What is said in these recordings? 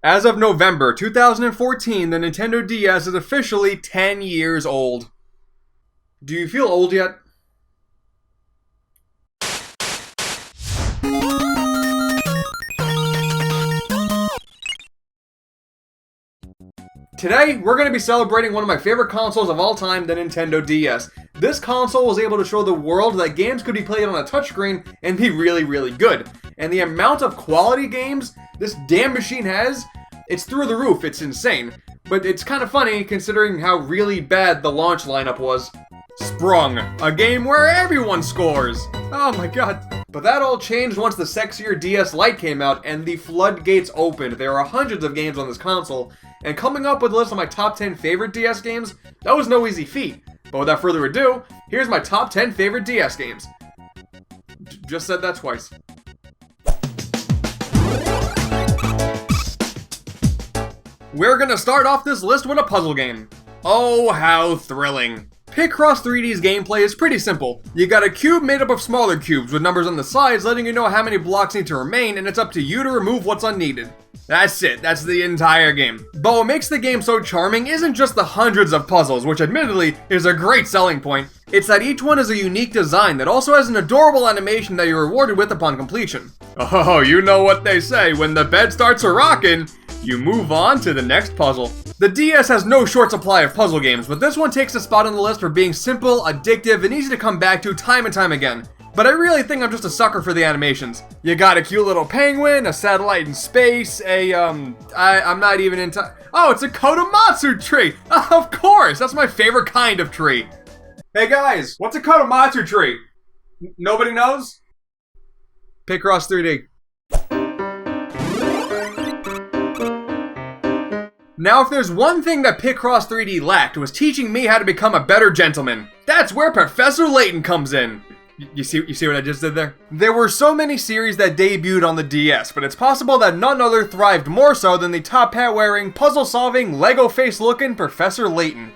As of November 2014, the Nintendo DS is officially 10 years old. Do you feel old yet? Today, we're going to be celebrating one of my favorite consoles of all time, the Nintendo DS. This console was able to show the world that games could be played on a touchscreen and be really, really good. And the amount of quality games this damn machine has, it's through the roof, it's insane. But it's kind of funny considering how really bad the launch lineup was. Sprung, a game where everyone scores. Oh my god. But that all changed once the sexier DS Lite came out and the floodgates opened. There are hundreds of games on this console, and coming up with a list of my top 10 favorite DS games, that was no easy feat. But without further ado, here's my top 10 favorite DS games. Just said that twice. We're gonna start off this list with a puzzle game. Oh, how thrilling. Picross 3D's gameplay is pretty simple. You got a cube made up of smaller cubes with numbers on the sides letting you know how many blocks need to remain, and it's up to you to remove what's unneeded. That's it, that's the entire game. But what makes the game so charming isn't just the hundreds of puzzles, which admittedly is a great selling point. It's that each one is a unique design that also has an adorable animation that you're rewarded with upon completion. Oh, you know what they say, when the bed starts a-rockin', you move on to the next puzzle. The DS has no short supply of puzzle games, but this one takes a spot on the list for being simple, addictive, and easy to come back to time and time again. But I really think I'm just a sucker for the animations. You got a cute little penguin, a satellite in space, I'm not even into... Oh, it's a Kodomatsu tree! Of course, that's my favorite kind of tree. Hey guys, what's a Kodomatsu tree? Nobody knows? Picross 3D. Now, if there's one thing that Picross 3D lacked, was teaching me how to become a better gentleman. That's where Professor Layton comes in. You see what I just did there? There were so many series that debuted on the DS, but it's possible that none other thrived more so than the top hat wearing, puzzle solving, Lego face looking Professor Layton.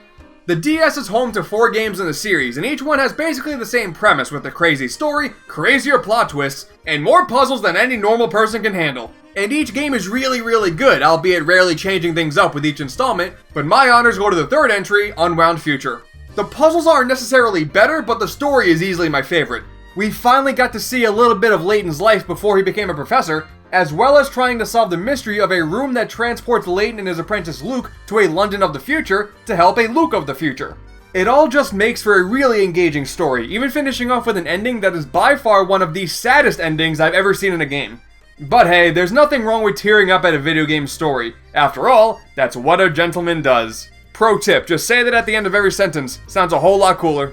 The DS is home to 4 games in the series, and each one has basically the same premise with a crazy story, crazier plot twists, and more puzzles than any normal person can handle. And each game is really, really good, albeit rarely changing things up with each installment, but my honors go to the third entry, Unwound Future. The puzzles aren't necessarily better, but the story is easily my favorite. We finally got to see a little bit of Layton's life before he became a professor, as well as trying to solve the mystery of a room that transports Layton and his apprentice Luke to a London of the future to help a Luke of the future. It all just makes for a really engaging story, even finishing off with an ending that is by far one of the saddest endings I've ever seen in a game. But hey, there's nothing wrong with tearing up at a video game story. After all, that's what a gentleman does. Pro tip, just say that at the end of every sentence. Sounds a whole lot cooler.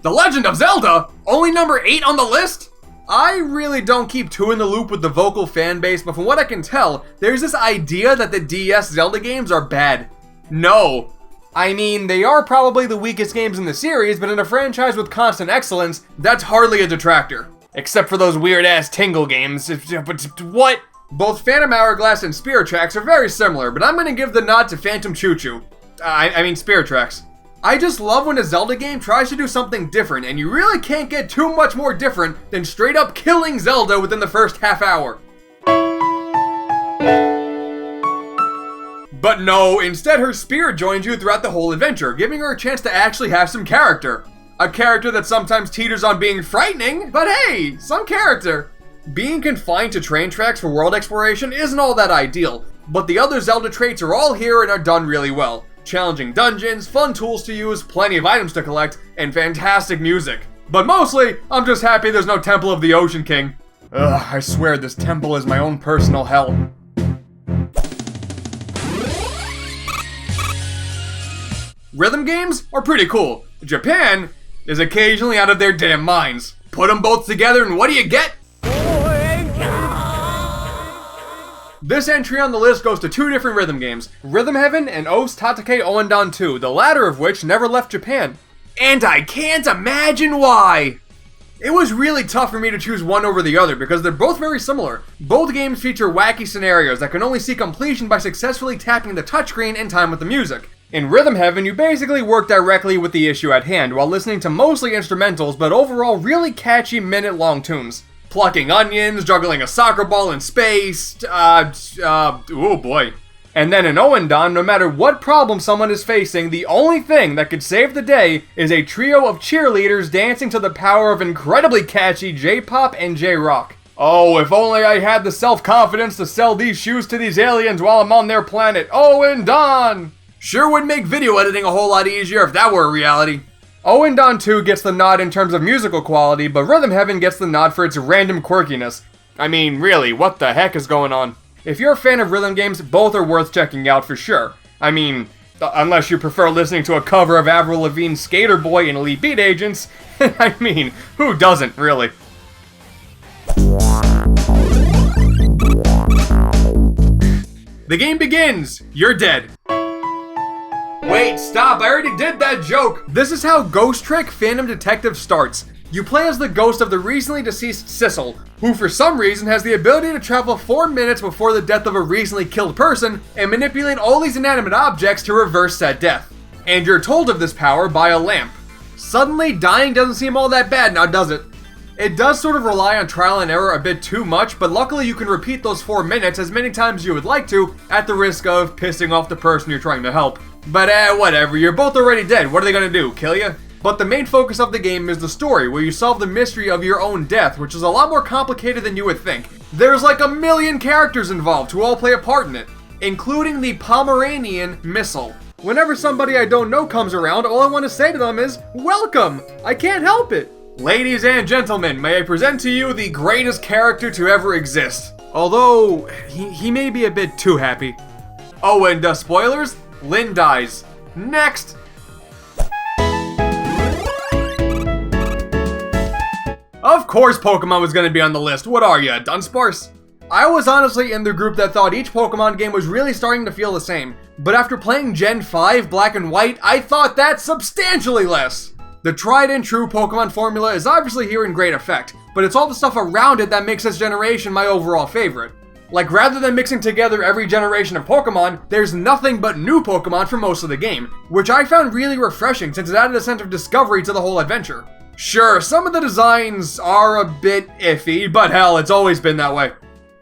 The Legend of Zelda? Only number 8 on the list? I really don't keep too in the loop with the vocal fan base, but from what I can tell, there's this idea that the DS Zelda games are bad. No. I mean, they are probably the weakest games in the series, but in a franchise with constant excellence, that's hardly a detractor. Except for those weird-ass Tingle games. But what? Both Phantom Hourglass and Spirit Tracks are very similar, but I'm gonna give the nod to Phantom Choo Choo. I mean Spirit Tracks. I just love when a Zelda game tries to do something different, and you really can't get too much more different than straight up killing Zelda within the first half hour. But no, instead her spirit joins you throughout the whole adventure, giving her a chance to actually have some character. A character that sometimes teeters on being frightening, but hey, some character. Being confined to train tracks for world exploration isn't all that ideal, but the other Zelda traits are all here and are done really well. Challenging dungeons, fun tools to use, plenty of items to collect, and fantastic music. But mostly, I'm just happy there's no Temple of the Ocean King. Ugh, I swear this temple is my own personal hell. Rhythm games are pretty cool. Japan is occasionally out of their damn minds. Put them both together and what do you get? This entry on the list goes to 2 different rhythm games, Rhythm Heaven and O's Tatake Ouendan 2, the latter of which never left Japan. And I can't imagine why! It was really tough for me to choose one over the other because they're both very similar. Both games feature wacky scenarios that can only see completion by successfully tapping the touchscreen in time with the music. In Rhythm Heaven, you basically work directly with the issue at hand while listening to mostly instrumentals but overall really catchy minute-long tunes. plucking onions, juggling a soccer ball in space, oh boy. And then in Owendon, no matter what problem someone is facing, the only thing that could save the day is a trio of cheerleaders dancing to the power of incredibly catchy J-pop and J-rock. Oh, if only I had the self-confidence to sell these shoes to these aliens while I'm on their planet. Owendon! Sure would make video editing a whole lot easier if that were a reality. Owendon 2 gets the nod in terms of musical quality, but Rhythm Heaven gets the nod for its random quirkiness. I mean, really, what the heck is going on? If you're a fan of rhythm games, both are worth checking out for sure. I mean, unless you prefer listening to a cover of Avril Lavigne's Skater Boy and Elite Beat Agents. I mean, who doesn't, really? The game begins! You're dead. Wait, stop, I already did that joke! This is how Ghost Trick Phantom Detective starts. You play as the ghost of the recently deceased Sissel, who for some reason has the ability to travel 4 minutes before the death of a recently killed person and manipulate all these inanimate objects to reverse said death. And you're told of this power by a lamp. Suddenly, dying doesn't seem all that bad now, does it? It does sort of rely on trial and error a bit too much, but luckily you can repeat those 4 minutes as many times as you would like to, at the risk of pissing off the person you're trying to help. But whatever, you're both already dead, what are they gonna do, kill you? But the main focus of the game is the story, where you solve the mystery of your own death, which is a lot more complicated than you would think. There's like 1,000,000 characters involved who all play a part in it, including the Pomeranian Missile. Whenever somebody I don't know comes around, all I want to say to them is, welcome! I can't help it! Ladies and gentlemen, may I present to you the greatest character to ever exist. Although, he may be a bit too happy. Oh, and spoilers? Lynn dies. Next! Of course Pokemon was gonna be on the list. What are you, a Dunsparce? I was honestly in the group that thought each Pokemon game was really starting to feel the same. But after playing Gen 5 Black and White, I thought that substantially less. The tried and true Pokemon formula is obviously here in great effect, but it's all the stuff around it that makes this generation my overall favorite. Like, rather than mixing together every generation of Pokemon, there's nothing but new Pokemon for most of the game, which I found really refreshing since it added a sense of discovery to the whole adventure. Sure, some of the designs are a bit iffy, but hell, it's always been that way.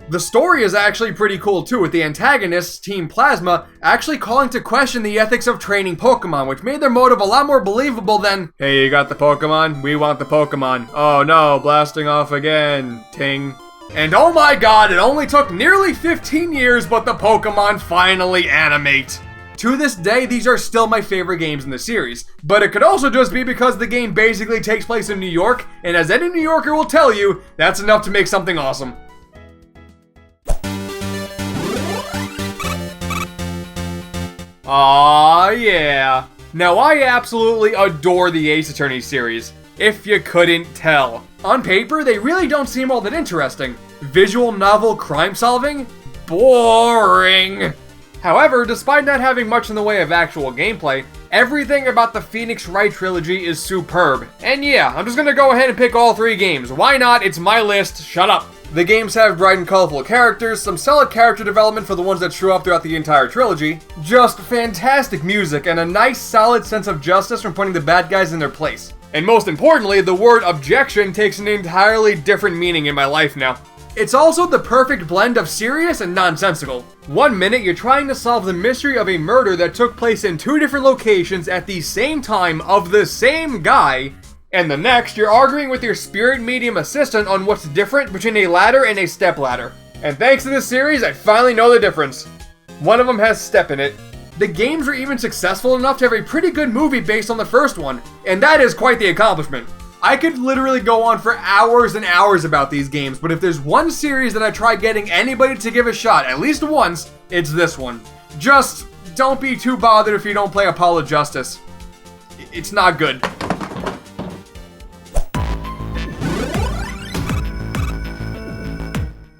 The story is actually pretty cool too, with the antagonists, Team Plasma, actually calling to question the ethics of training Pokemon, which made their motive a lot more believable than, hey, you got the Pokemon? We want the Pokemon. Oh no, blasting off again. Ting. And oh my god, it only took nearly 15 years, but the Pokemon finally animate. To this day, these are still my favorite games in the series, but it could also just be because the game basically takes place in New York, and as any New Yorker will tell you, that's enough to make something awesome. Aw, yeah. Now, I absolutely adore the Ace Attorney series, if you couldn't tell. On paper, they really don't seem all that interesting. Visual novel crime solving? Boring. However, despite not having much in the way of actual gameplay, everything about the Phoenix Wright trilogy is superb. And yeah, I'm just gonna go ahead and pick all 3 games. Why not? It's my list. Shut up. The games have bright and colorful characters, some solid character development for the ones that show up throughout the entire trilogy, just fantastic music, and a nice solid sense of justice from putting the bad guys in their place. And most importantly, the word objection takes an entirely different meaning in my life now. It's also the perfect blend of serious and nonsensical. 1 minute, you're trying to solve the mystery of a murder that took place in 2 different locations at the same time of the same guy, and the next, you're arguing with your spirit medium assistant on what's different between a ladder and a stepladder. And thanks to this series, I finally know the difference. One of them has step in it. The games were even successful enough to have a pretty good movie based on the first one, and that is quite the accomplishment. I could literally go on for hours and hours about these games, but if there's one series that I try getting anybody to give a shot at least once, it's this one. Just don't be too bothered if you don't play Apollo Justice. It's not good.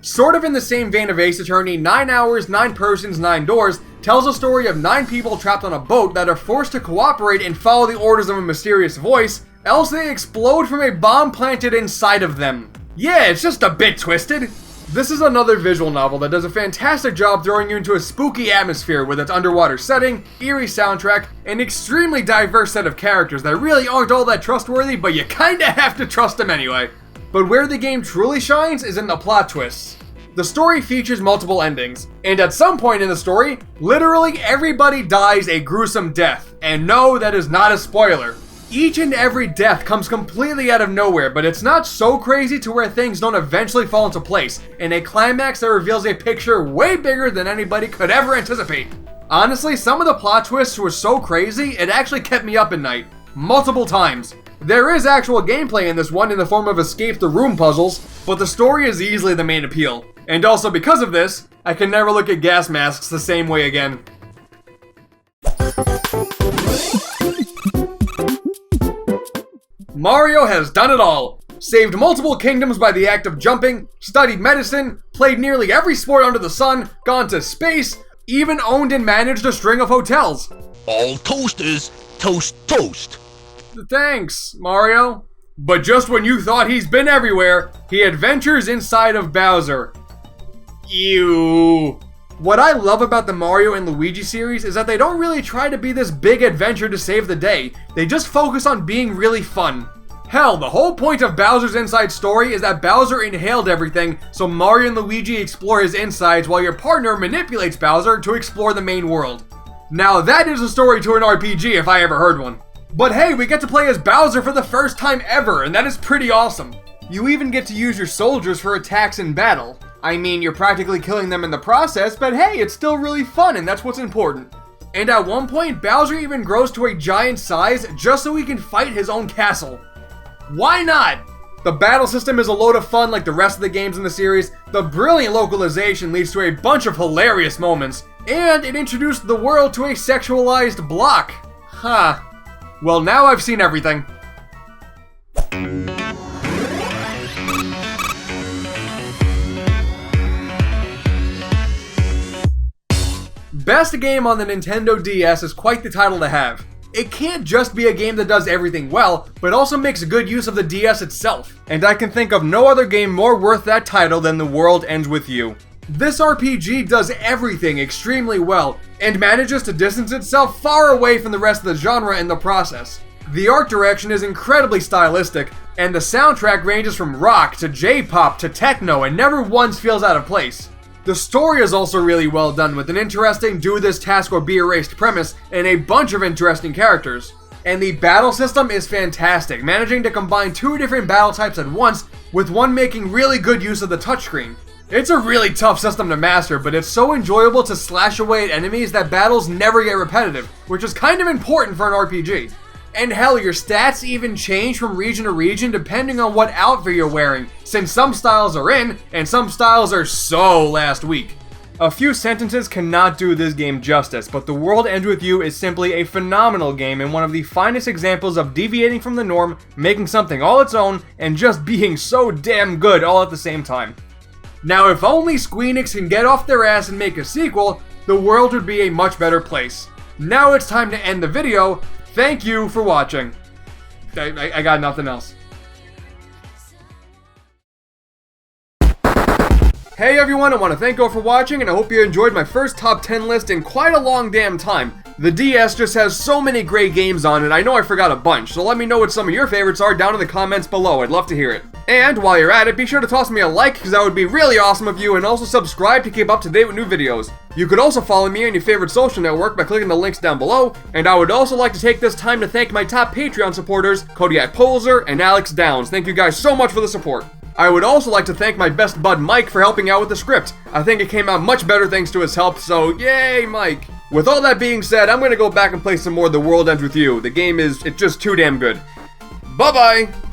Sort of in the same vein of Ace Attorney, 9 Hours, 9 Persons, 9 Doors tells a story of 9 people trapped on a boat that are forced to cooperate and follow the orders of a mysterious voice, else they explode from a bomb planted inside of them. Yeah, it's just a bit twisted. This is another visual novel that does a fantastic job throwing you into a spooky atmosphere with its underwater setting, eerie soundtrack, and extremely diverse set of characters that really aren't all that trustworthy, but you kinda have to trust them anyway. But where the game truly shines is in the plot twists. The story features multiple endings, and at some point in the story, literally everybody dies a gruesome death. And no, that is not a spoiler. Each and every death comes completely out of nowhere, but it's not so crazy to where things don't eventually fall into place, in a climax that reveals a picture way bigger than anybody could ever anticipate. Honestly, some of the plot twists were so crazy, it actually kept me up at night. Multiple times. There is actual gameplay in this one in the form of escape the room puzzles, but the story is easily the main appeal. And also because of this, I can never look at gas masks the same way again. Mario has done it all. Saved multiple kingdoms by the act of jumping, studied medicine, played nearly every sport under the sun, gone to space, even owned and managed a string of hotels. All toasters toast toast. Thanks, Mario. But just when you thought he's been everywhere, he adventures inside of Bowser. Ew. What I love about the Mario and Luigi series is that they don't really try to be this big adventure to save the day. They just focus on being really fun. Hell, the whole point of Bowser's inside story is that Bowser inhaled everything, so Mario and Luigi explore his insides while your partner manipulates Bowser to explore the main world. Now that is a story to an RPG if I ever heard one. But hey, we get to play as Bowser for the first time ever, and that is pretty awesome. You even get to use your soldiers for attacks in battle. I mean, you're practically killing them in the process, but hey, it's still really fun, and that's what's important. And at one point, Bowser even grows to a giant size just so he can fight his own castle. Why not? The battle system is a load of fun like the rest of the games in the series, the brilliant localization leads to a bunch of hilarious moments, and it introduced the world to a sexualized block. Huh. Well, now I've seen everything. Best game on the Nintendo DS is quite the title to have. It can't just be a game that does everything well, but also makes good use of the DS itself. And I can think of no other game more worth that title than The World Ends With You. This RPG does everything extremely well, and manages to distance itself far away from the rest of the genre in the process. The art direction is incredibly stylistic, and the soundtrack ranges from rock to J-pop to techno and never once feels out of place. The story is also really well done, with an interesting do this task or be erased premise and a bunch of interesting characters. And the battle system is fantastic, managing to combine two different battle types at once, with one making really good use of the touchscreen. It's a really tough system to master, but it's so enjoyable to slash away at enemies that battles never get repetitive, which is kind of important for an RPG. And hell, your stats even change from region to region depending on what outfit you're wearing, since some styles are in, and some styles are so last week. A few sentences cannot do this game justice, but The World Ends With You is simply a phenomenal game and one of the finest examples of deviating from the norm, making something all its own, and just being so damn good all at the same time. Now, if only Squeenix can get off their ass and make a sequel, the world would be a much better place. Now it's time to end the video. Thank you for watching. I got nothing else. Hey everyone, I want to thank you all for watching, and I hope you enjoyed my first top 10 list in quite a long damn time. The DS just has so many great games on it, I know I forgot a bunch, so let me know what some of your favorites are down in the comments below, I'd love to hear it. And while you're at it, be sure to toss me a like, because that would be really awesome of you, and also subscribe to keep up to date with new videos. You could also follow me on your favorite social network by clicking the links down below, and I would also like to take this time to thank my top Patreon supporters, Kodiak Polzer and Alex Downs. Thank you guys so much for the support. I would also like to thank my best bud Mike for helping out with the script. I think it came out much better thanks to his help, so yay Mike! With all that being said, I'm gonna go back and play some more The World Ends With You. The game it's just too damn good. Bye bye!